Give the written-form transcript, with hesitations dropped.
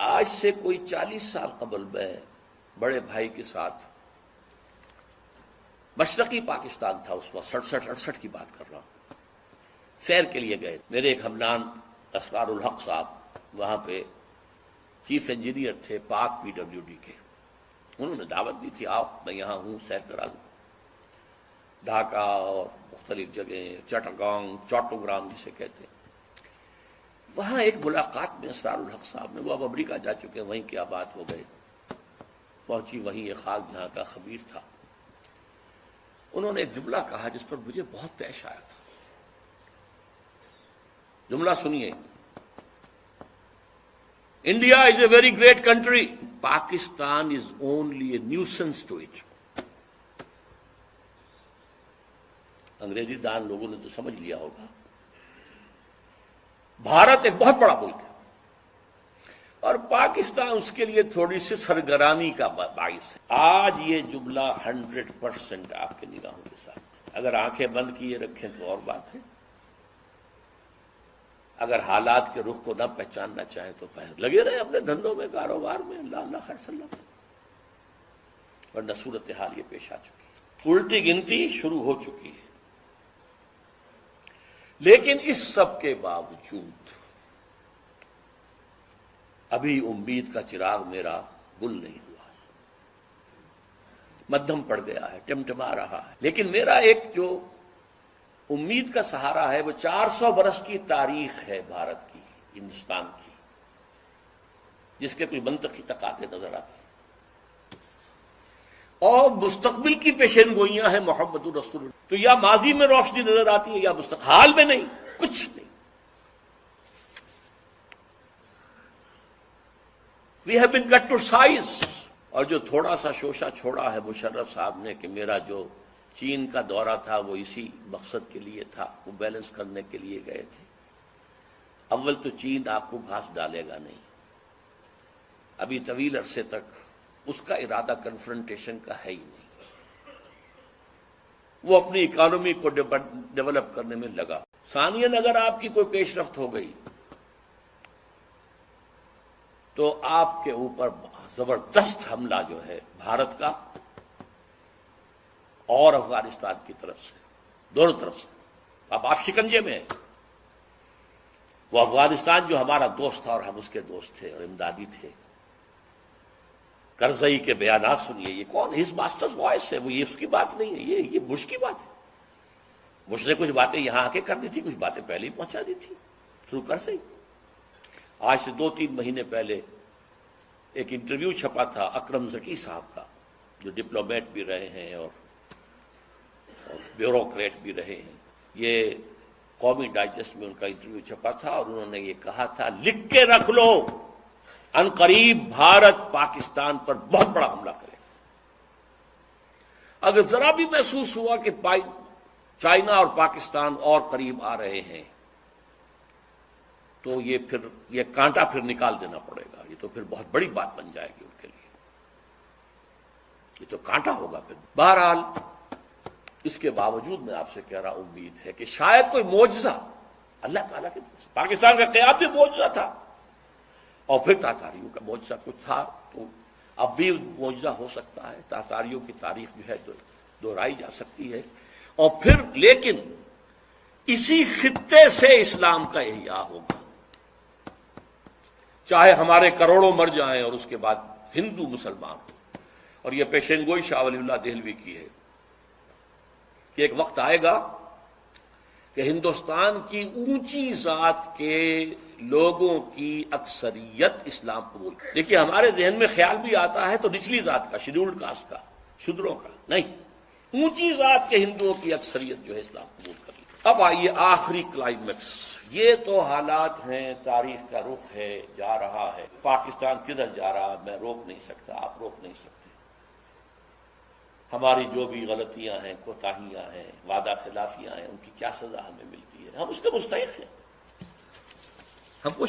آج سے کوئی 40 سال قبل میں بڑے بھائی کے ساتھ مشرقی پاکستان تھا اس وقت، 67-68 کی بات کر رہا ہوں، سیر کے لیے گئے۔ میرے ایک ہمنان اسرار الحق صاحب وہاں پہ چیف انجینئر تھے پاک پی ڈبلیو ڈی کے، انہوں نے دعوت دی تھی، آؤ میں یہاں ہوں، سیر کرا دوں۔ ڈھاکہ اور مختلف جگہیں، چٹاگانگ، چوٹوگرام جسے کہتے ہیں، وہاں ایک ملاقات میں اسرار الحق صاحب نے، وہ اب امریکہ جا چکے، وہیں کی بات ہو گئے، پہنچی وہیں ایک خاک جہاں کا خبیر تھا، انہوں نے ایک جملہ کہا جس پر مجھے بہت پیش آیا تھا۔ جملہ سنیے، India is a very great country, Pakistan is only a nuisance to it. انگریزی دان لوگوں نے تو سمجھ لیا ہوگا، بھارت ایک بہت بڑا ملک ہے اور پاکستان اس کے لیے تھوڑی سی سرگرانی کا باعث ہے۔ آج یہ جملہ 100% آپ کے نگاہوں کے ساتھ، اگر آنکھیں بند کیے رکھیں تو اور بات ہے، اگر حالات کے رخ کو نہ پہچاننا چاہیں تو لگے رہے اپنے دھندوں میں، کاروبار میں، اللہ خیر سلام، ورنہ صورتحال یہ پیش آ چکی ہے، الٹی گنتی شروع ہو چکی ہے۔ لیکن اس سب کے باوجود ابھی امید کا چراغ میرا گل نہیں ہوا ہے، مدھم پڑ گیا ہے، ٹمٹما رہا ہے، لیکن میرا ایک جو امید کا سہارا ہے وہ 400 برس کی تاریخ ہے بھارت کی، ہندوستان کی، جس کے کوئی منطقی تقاضے نظر آتے ہیں، اور مستقبل کی پیشین گوئیاں ہیں محمد الرسول اللہ، تو یا ماضی میں روشنی نظر آتی ہے یا مستقبل، حال میں نہیں، کچھ نہیں۔ We have been cut to size, اور جو تھوڑا سا شوشہ چھوڑا ہے مشرف صاحب نے کہ میرا جو چین کا دورہ تھا وہ اسی مقصد کے لیے تھا، وہ بیلنس کرنے کے لیے گئے تھے۔ اول تو چین آپ کو گھاس ڈالے گا نہیں، ابھی طویل عرصے تک اس کا ارادہ کنفرنٹیشن کا ہے ہی نہیں، وہ اپنی اکانومی کو ڈیولپ کرنے میں لگا۔ ثانیاً اگر آپ کی کوئی پیش رفت ہو گئی تو آپ کے اوپر زبردست حملہ جو ہے بھارت کا اور افغانستان کی طرف سے، دونوں طرف سے، اب آپ شکنجے میں ہیں۔ وہ افغانستان جو ہمارا دوست تھا اور ہم اس کے دوست تھے اور امدادی تھے، کرزئی کے بیانات سنیے، یہ کون، ہز ماسٹرز وائس ہے، وہ یہ اس کی بات نہیں ہے، یہ بش کی بات ہے۔ بش نے کچھ باتیں یہاں آ کے کر دی تھی، کچھ باتیں پہلے ہی پہنچا دی تھی تھرو کرزئی۔ آج سے 2-3 مہینے پہلے ایک انٹرویو چھپا تھا اکرم ذکی صاحب کا، جو ڈپلومیٹ بھی رہے ہیں اور بیوروکریٹ بھی رہے ہیں، یہ قومی ڈائجسٹ میں ان کا انٹرویو چھپا تھا اور انہوں نے یہ کہا تھا، لکھ کے رکھ لو، ان قریب بھارت پاکستان پر بہت بڑا حملہ کرے۔ اگر ذرا بھی محسوس ہوا کہ چائنا اور پاکستان اور قریب آ رہے ہیں تو یہ کانٹا پھر نکال دینا پڑے گا، یہ تو پھر بہت بڑی بات بن جائے گی ان کے لیے، یہ تو کانٹا ہوگا پھر۔ بہرحال اس کے باوجود میں آپ سے کہہ رہا امید ہے کہ شاید کوئی معجزہ اللہ تعالیٰ کی طرف سے، پاکستان کا قیام بھی معجزہ تھا اور پھر تاتاریوں کا معجزہ کچھ تھا، تو اب بھی معجزہ ہو سکتا ہے، تاتاریوں کی تاریخ جو ہے دہرائی جا سکتی ہے، اور پھر لیکن اسی خطے سے اسلام کا احیاء ہوگا، چاہے ہمارے کروڑوں مر جائیں اور اس کے بعد ہندو مسلمان ہو۔ اور یہ پیشین گوئی شاہ ولی اللہ دہلوی کی ہے کہ ایک وقت آئے گا کہ ہندوستان کی اونچی ذات کے لوگوں کی اکثریت اسلام قبول کرے۔ دیکھیے ہمارے ذہن میں خیال بھی آتا ہے تو نچلی ذات کا، شیڈولڈ کاسٹ کا، شودروں کا، نہیں، اونچی ذات کے ہندوؤں کی اکثریت جو ہے اسلام قبول کر لی۔ اب آئیے آخری کلائمیکس، یہ تو حالات ہیں، تاریخ کا رخ ہے، جا رہا ہے، پاکستان کدھر جا رہا میں روک نہیں سکتا، آپ روک نہیں سکتے، ہماری جو بھی غلطیاں ہیں، کوتاہیاں ہیں، وعدہ خلافیاں ہیں، ان کی کیا سزا ہمیں ملتی ہے، ہم اس کے مستحق ہیں، ہم کو